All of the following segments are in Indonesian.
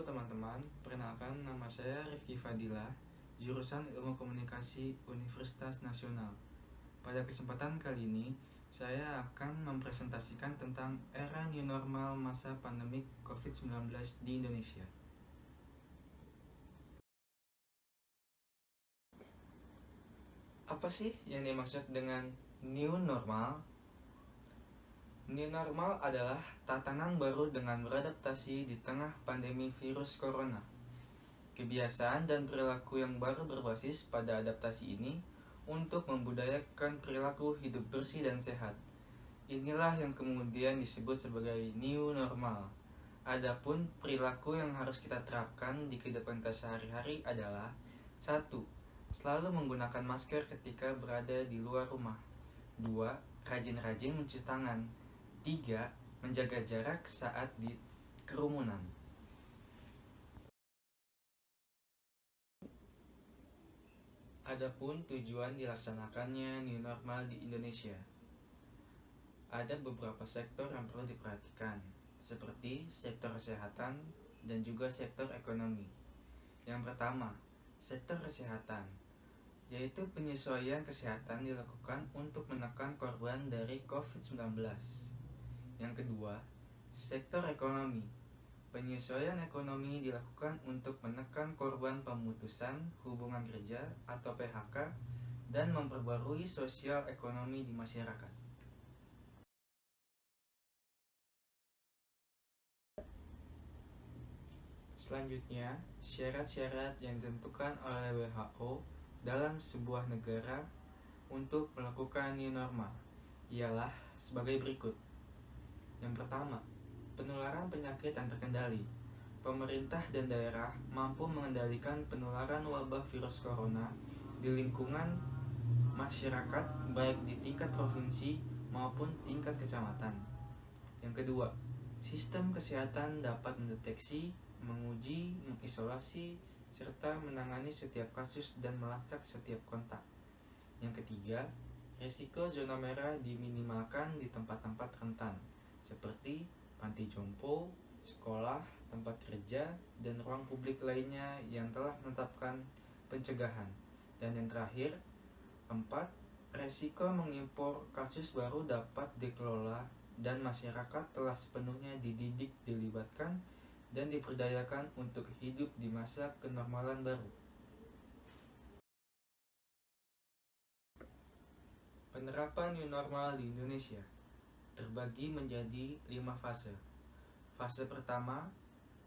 teman-teman, perkenalkan nama saya Rifki Fadila, jurusan Ilmu Komunikasi Universitas Nasional. Pada kesempatan kali ini, saya akan mempresentasikan tentang era new normal masa pandemik COVID-19 di Indonesia. Apa sih yang dimaksud dengan new normal? New normal adalah tatanan baru dengan beradaptasi di tengah pandemi virus corona. Kebiasaan dan perilaku yang baru berbasis pada adaptasi ini untuk membudayakan perilaku hidup bersih dan sehat. Inilah yang kemudian disebut sebagai new normal. Adapun perilaku yang harus kita terapkan di kehidupan kita sehari-hari adalah 1. Selalu menggunakan masker ketika berada di luar rumah. 2. Rajin-rajin mencuci tangan. 3. Menjaga jarak saat di kerumunan. Adapun tujuan dilaksanakannya new normal di Indonesia, ada beberapa sektor yang perlu diperhatikan, seperti sektor kesehatan dan juga sektor ekonomi. Yang pertama, sektor kesehatan, yaitu penyesuaian kesehatan dilakukan untuk menekan korban dari COVID-19. Yang kedua, sektor ekonomi. Penyesuaian ekonomi dilakukan untuk menekan korban pemutusan hubungan kerja atau PHK dan memperbarui sosial ekonomi di masyarakat. Selanjutnya, syarat-syarat yang ditentukan oleh WHO dalam sebuah negara untuk melakukan new normal ialah sebagai berikut. Yang pertama, penularan penyakit yang terkendali. Pemerintah dan daerah mampu mengendalikan penularan wabah virus corona di lingkungan masyarakat baik di tingkat provinsi maupun tingkat kecamatan. Yang kedua, sistem kesehatan dapat mendeteksi, menguji, mengisolasi, serta menangani setiap kasus dan melacak setiap kontak. Yang ketiga, risiko zona merah diminimalkan di tempat-tempat rentan, seperti panti jompo, sekolah, tempat kerja, dan ruang publik lainnya yang telah menetapkan pencegahan. Dan yang terakhir, 4. Resiko mengimpor kasus baru dapat dikelola dan masyarakat telah sepenuhnya dididik, dilibatkan, dan diperdayakan untuk hidup di masa kenormalan baru. Penerapan new normal di Indonesia terbagi menjadi 5 fase. Fase pertama,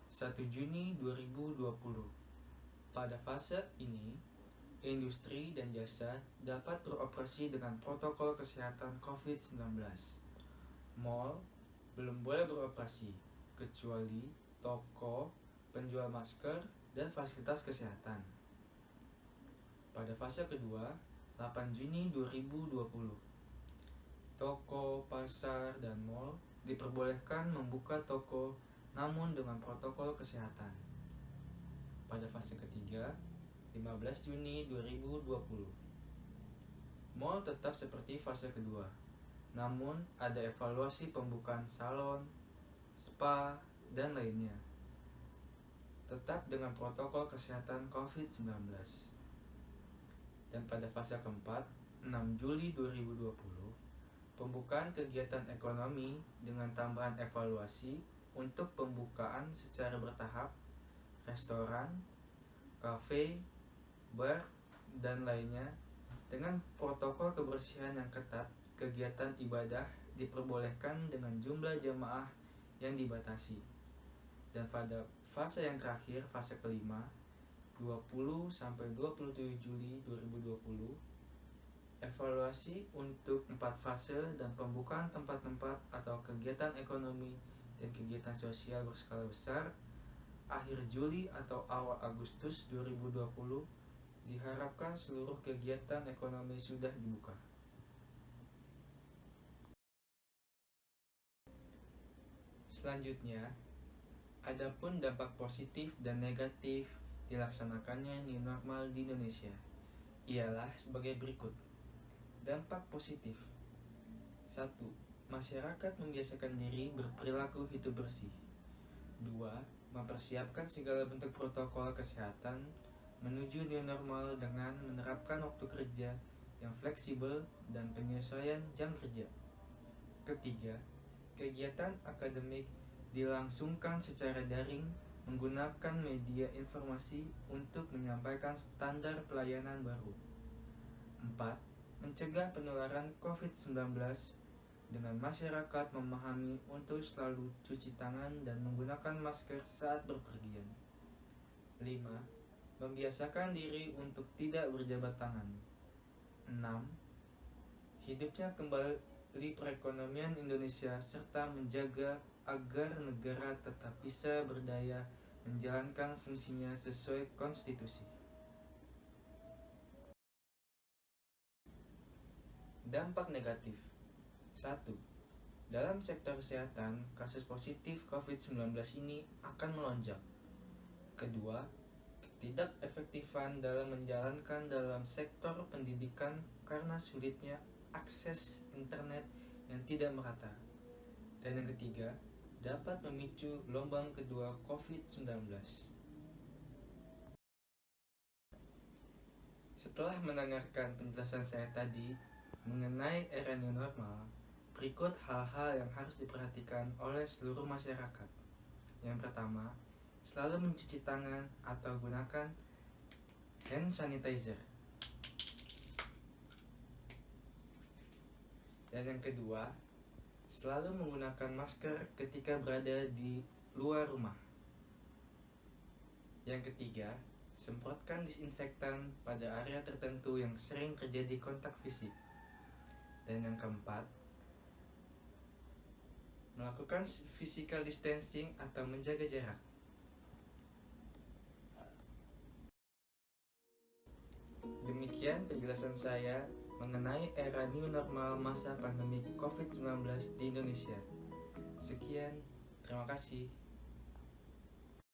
1 Juni 2020. Pada fase ini, industri dan jasa dapat beroperasi dengan protokol kesehatan COVID-19. Mal belum boleh beroperasi, kecuali toko, penjual masker, dan fasilitas kesehatan. Pada fase kedua, 8 Juni 2020, toko, pasar, dan mal diperbolehkan membuka toko namun dengan protokol kesehatan. Pada fase ketiga, 15 Juni 2020, mal tetap seperti fase kedua, namun ada evaluasi pembukaan salon, spa, dan lainnya, tetap dengan protokol kesehatan COVID-19. Dan pada fase keempat, 6 Juli 2020, pembukaan kegiatan ekonomi dengan tambahan evaluasi untuk pembukaan secara bertahap restoran, kafe, bar, dan lainnya dengan protokol kebersihan yang ketat. Kegiatan ibadah diperbolehkan dengan jumlah jamaah yang dibatasi. Dan pada fase yang terakhir, fase kelima, 20 sampai 27 Juli 2020, evaluasi untuk 4 fase dan pembukaan tempat-tempat atau kegiatan ekonomi dan kegiatan sosial berskala besar akhir Juli atau awal Agustus 2020. Diharapkan seluruh kegiatan ekonomi sudah dibuka. Selanjutnya, adapun dampak positif dan negatif dilaksanakannya new normal di Indonesia ialah sebagai berikut. Dampak positif: 1. Masyarakat membiasakan diri berperilaku hidup bersih. 2. mempersiapkan segala bentuk protokol kesehatan menuju new normal dengan menerapkan waktu kerja yang fleksibel dan penyesuaian jam kerja. Ketiga, kegiatan akademik dilangsungkan secara daring menggunakan media informasi untuk menyampaikan standar pelayanan baru. 4. Mencegah penularan COVID-19 dengan masyarakat memahami untuk selalu cuci tangan dan menggunakan masker saat berpergian. 5. Membiasakan diri untuk tidak berjabat tangan. 6. Hidupnya kembali perekonomian Indonesia serta menjaga agar negara tetap bisa berdaya menjalankan fungsinya sesuai konstitusi. Dampak negatif. 1. Dalam sektor kesehatan, kasus positif COVID-19 ini akan melonjak. Kedua, ketidakefektifan dalam menjalankan dalam sektor pendidikan karena sulitnya akses internet yang tidak merata. Dan yang ketiga, dapat memicu gelombang kedua COVID-19. Setelah mendengarkan penjelasan saya tadi mengenai era new normal, berikut hal-hal yang harus diperhatikan oleh seluruh masyarakat. Yang pertama, selalu mencuci tangan atau gunakan hand sanitizer. Dan yang kedua, selalu menggunakan masker ketika berada di luar rumah. Yang ketiga, semprotkan disinfektan pada area tertentu yang sering terjadi kontak fisik. Dan yang keempat, melakukan physical distancing atau menjaga jarak. Demikian penjelasan saya mengenai era new normal masa pandemi COVID-19 di Indonesia. Sekian, terima kasih.